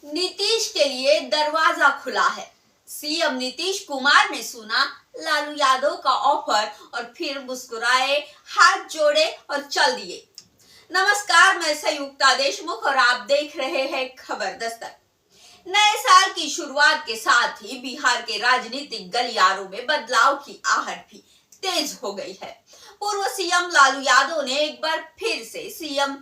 नीतीश के लिए दरवाजा खुला है। सीएम नीतीश कुमार ने सुना लालू यादव का ऑफर और फिर मुस्कुराए, हाथ जोड़े और चल दिए। नमस्कार, मैं संयुक्ता देशमुख और आप देख रहे हैं खबर दस्तक। नए साल की शुरुआत के साथ ही बिहार के राजनीतिक गलियारों में बदलाव की आहट भी तेज हो गई है। पूर्व सीएम लालू यादव ने एक बार फिर से सीएम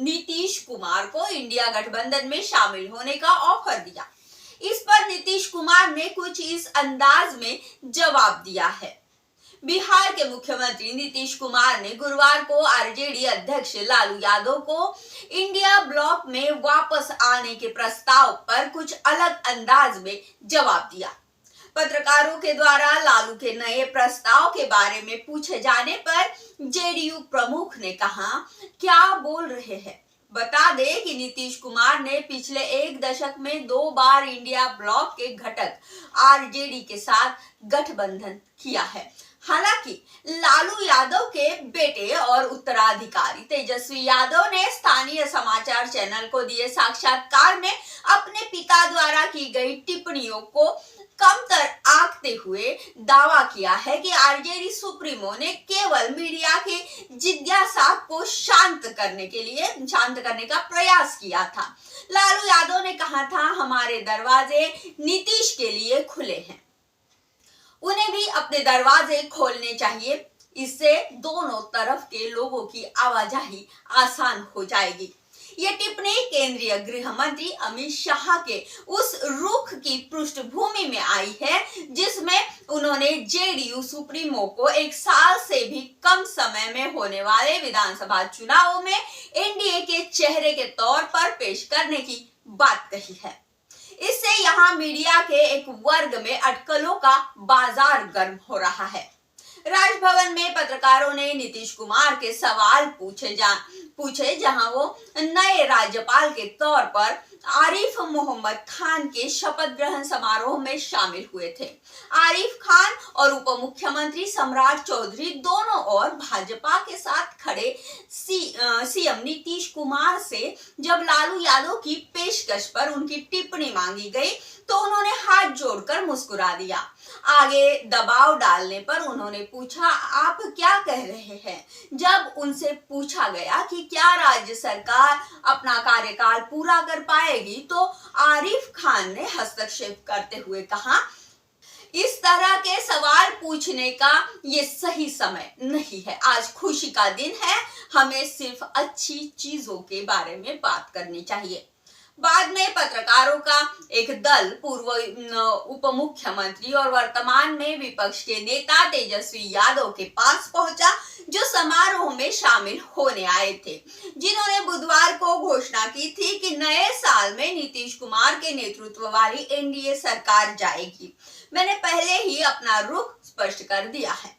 नीतीश कुमार को इंडिया गठबंधन में शामिल होने का ऑफर दिया। इस पर नीतीश कुमार ने कुछ इस अंदाज में जवाब दिया है। बिहार के मुख्यमंत्री नीतीश कुमार ने गुरुवार को आरजेडी अध्यक्ष लालू यादव को इंडिया ब्लॉक में वापस आने के प्रस्ताव पर कुछ अलग अंदाज में जवाब दिया। पत्रकारों के द्वारा लालू के नए प्रस्ताव के बारे में पूछे जाने पर जेडीयू प्रमुख ने कहा, क्या बोल रहे हैं? बता दें कि नीतीश कुमार ने पिछले एक दशक में 2 बार इंडिया ब्लॉक के घटक आरजेडी के साथ गठबंधन किया है। हालांकि लालू यादव के बेटे और उत्तराधिकारी तेजस्वी यादव ने स्थानीय समाचार चैनल को दिए साक्षात्कार में अपने पिता द्वारा की गई टिप्पणियों को कमतर आंकते हुए दावा किया है कि आरजेडी सुप्रीमो ने केवल मीडिया की जिज्ञासा को शांत करने का प्रयास किया था। लालू यादव ने कहा था, हमारे दरवाजे नीतीश के लिए खुले हैं, उन्हें भी अपने दरवाजे खोलने चाहिए। इससे दोनों तरफ के लोगों की आवाजाही आसान हो जाएगी। ये टिप्पणी केंद्रीय गृह मंत्री अमित शाह के उस रुख की पृष्ठभूमि में आई है जिसमें उन्होंने जेडीयू सुप्रीमो को 1 साल से भी कम समय में होने वाले विधानसभा चुनावों में एनडीए के चेहरे के तौर पर पेश करने की बात कही है। इससे यहाँ मीडिया के एक वर्ग में अटकलों का बाजार गर्म हो रहा है। राजभवन में पत्रकारों ने नीतीश कुमार के सवाल पूछे जहां वो नए राज्यपाल के तौर पर आरिफ मोहम्मद खान के शपथ ग्रहण समारोह में शामिल हुए थे। आरिफ खान और उप मुख्यमंत्री सम्राट चौधरी दोनों और भाजपा के साथ खड़े सीएम नीतीश कुमार से जब लालू यादव की पेशकश पर उनकी टिप्पणी मांगी गई तो उन्होंने हाथ जोड़कर मुस्कुरा दिया। आगे दबाव डालने पर उन्होंने पूछा, आप क्या कह रहे हैं? जब उनसे पूछा गया कि क्या राज्य सरकार अपना कार्यकाल पूरा कर पाएगी तो आरिफ खान ने हस्तक्षेप करते हुए कहा, इस तरह के सवाल पूछने का ये सही समय नहीं है। आज खुशी का दिन है, हमें सिर्फ अच्छी चीजों के बारे में बात करनी चाहिए। बाद में पत्रकारों का एक दल पूर्व उप मुख्यमंत्री और वर्तमान में विपक्ष के नेता तेजस्वी यादव के पास पहुंचा, जो समारोह में शामिल होने आए थे, जिन्होंने बुधवार को घोषणा की थी कि नए साल में नीतीश कुमार के नेतृत्व वाली एनडीए सरकार जाएगी। मैंने पहले ही अपना रुख स्पष्ट कर दिया है।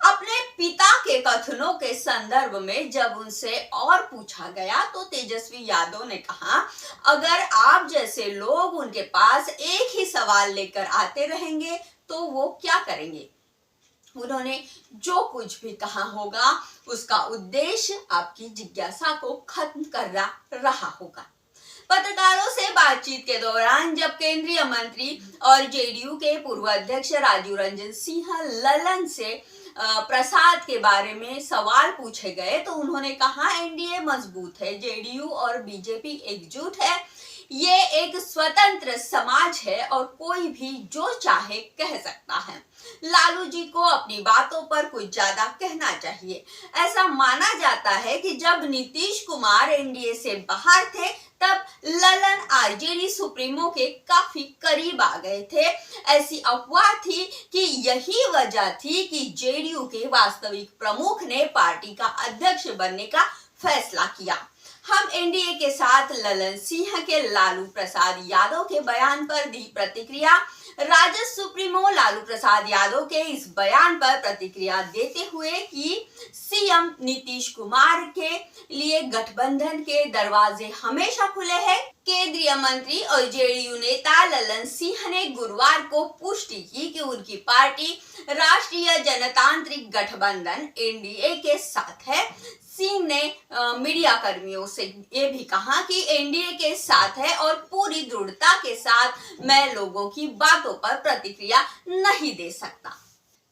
अपने पिता के कथनों के संदर्भ में जब उनसे और पूछा गया तो तेजस्वी यादव ने कहा, अगर आप जैसे लोग उनके पास एक ही सवाल लेकर आते रहेंगे तो वो क्या करेंगे? उन्होंने जो कुछ भी कहा होगा उसका उद्देश्य आपकी जिज्ञासा को खत्म कर रहा होगा। पत्रकारों से बातचीत के दौरान जब केंद्रीय मंत्री और जेडीयू के पूर्व अध्यक्ष राजीव रंजन सिंह ललन से प्रसाद के बारे में सवाल पूछे गए तो उन्होंने कहा, एनडीए मजबूत है, जेडीयू और बीजेपी एकजुट है, ये एक स्वतंत्र समाज है और कोई भी जो चाहे कह सकता है। लालू जी को अपनी बातों पर कुछ ज्यादा कहना चाहिए। ऐसा माना जाता है कि जब नीतीश कुमार एनडीए से बाहर थे तब ललन आरजेडी सुप्रीमो के काफी करीब आ गए थे। ऐसी अफवाह थी कि यही वजह थी कि जेडीयू के वास्तविक प्रमुख ने पार्टी का अध्यक्ष बनने का फैसला किया। हम एनडीए के साथ ललन सिंह के लालू प्रसाद यादव के बयान पर दी प्रतिक्रिया। राजद सुप्रीमो लालू प्रसाद यादव के इस बयान पर प्रतिक्रिया देते हुए कि सीएम नीतीश कुमार के लिए गठबंधन के दरवाजे हमेशा खुले हैं। केंद्रीय मंत्री और जेडीयू नेता ललन सिंह ने गुरुवार को पुष्टि की कि उनकी पार्टी राष्ट्रीय जनतांत्रिक गठबंधन एनडीए के साथ है। सिंह ने मीडिया कर्मियों से ये भी कहा कि एनडीए के साथ है और पूरी दृढ़ता के साथ मैं लोगों की बातों पर प्रतिक्रिया नहीं दे सकता।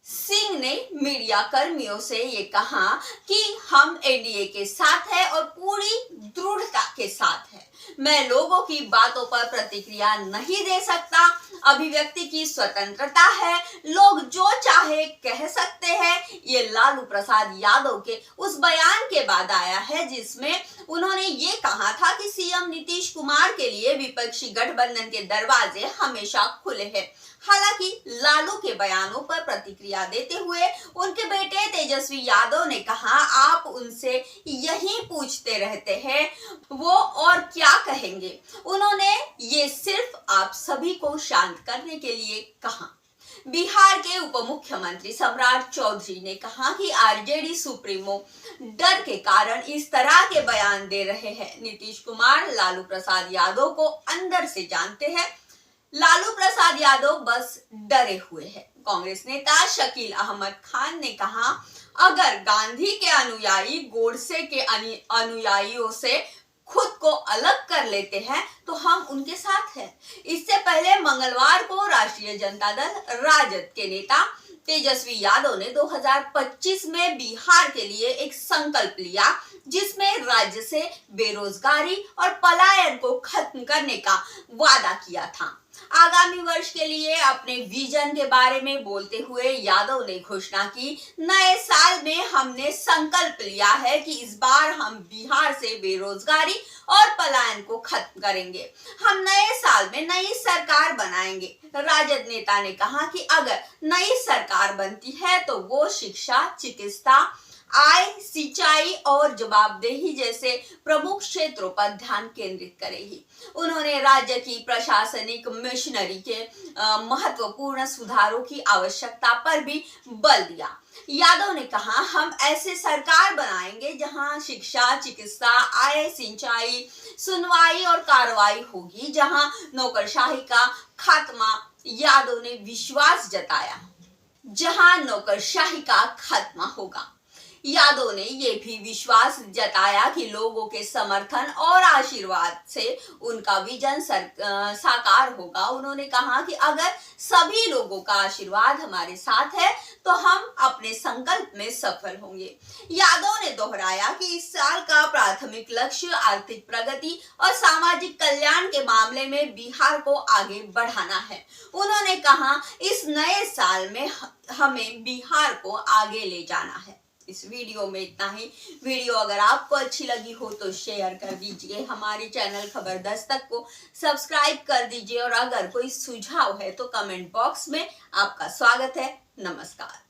सिंह ने मीडिया कर्मियों से ये कहा कि हम एनडीए के साथ है और पूरी दृढ़ता के साथ है, मैं लोगों की बातों पर प्रतिक्रिया नहीं दे सकता। अभिव्यक्ति की स्वतंत्रता है, लोग जो चाहे कह सकते हैं। ये लालू प्रसाद यादव के उस बयान के बाद आया है जिसमें उन्होंने ये कहा था कि सीएम नीतीश कुमार के लिए विपक्षी गठबंधन के दरवाजे हमेशा खुले हैं। हालांकि लालू के बयानों पर प्रतिक्रिया देते हुए उनके बेटे तेजस्वी यादव ने कहा, आप उनसे यही पूछते रहते हैं, वो और क्या कहेंगे। उन्होंने ये सिर्फ आप सभी को शांत करने के लिए कहा। बिहार के उप मुख्यमंत्री सम्राट चौधरी ने कहा कि आरजेडी सुप्रीमो डर के कारण इस तरह के बयान दे रहे हैं। नीतीश कुमार लालू प्रसाद यादव को अंदर से जानते हैं, लालू प्रसाद यादव बस डरे हुए हैं। कांग्रेस नेता शकील अहमद खान ने कहा, अगर गांधी के अनुयायी गोडसे के अनुयायियों से खुद को अलग कर लेते हैं तो हम उनके साथ हैं। इससे पहले मंगलवार को राष्ट्रीय जनता दल राजद के नेता तेजस्वी यादव ने 2025 में बिहार के लिए एक संकल्प लिया जिसमें राज्य से बेरोजगारी और पलायन को खत्म करने का वादा किया था। आगामी वर्ष के लिए अपने विजन के बारे में बोलते हुए यादव ने घोषणा की, नए साल में हमने संकल्प लिया है कि इस बार हम बिहार से बेरोजगारी और पलायन को खत्म करेंगे। हम नए साल में नई सरकार बनाएंगे। राजद नेता ने कहा कि अगर नई सरकार बनती है तो वो शिक्षा, चिकित्सा, आय, सिंचाई और जवाबदेही जैसे प्रमुख क्षेत्रों पर ध्यान केंद्रित करेगी। उन्होंने राज्य की प्रशासनिक मशीनरी के महत्वपूर्ण सुधारों की आवश्यकता पर भी बल दिया। यादव ने कहा, हम ऐसे सरकार बनाएंगे जहां शिक्षा, चिकित्सा, आय, सिंचाई, सुनवाई और कार्रवाई होगी, जहां नौकरशाही का खात्मा यादव ने विश्वास जताया, जहां नौकरशाही का खात्मा होगा। यादव ने यह भी विश्वास जताया कि लोगों के समर्थन और आशीर्वाद से उनका विजन साकार होगा। उन्होंने कहा कि अगर सभी लोगों का आशीर्वाद हमारे साथ है तो हम अपने संकल्प में सफल होंगे। यादव ने दोहराया कि इस साल का प्राथमिक लक्ष्य आर्थिक प्रगति और सामाजिक कल्याण के मामले में बिहार को आगे बढ़ाना है। उन्होंने कहा, इस नए साल में हमें बिहार को आगे ले जाना है। इस वीडियो में इतना ही। वीडियो अगर आपको अच्छी लगी हो तो शेयर कर दीजिए, हमारी चैनल खबर दस्तक को सब्सक्राइब कर दीजिए और अगर कोई सुझाव है तो कमेंट बॉक्स में आपका स्वागत है। नमस्कार।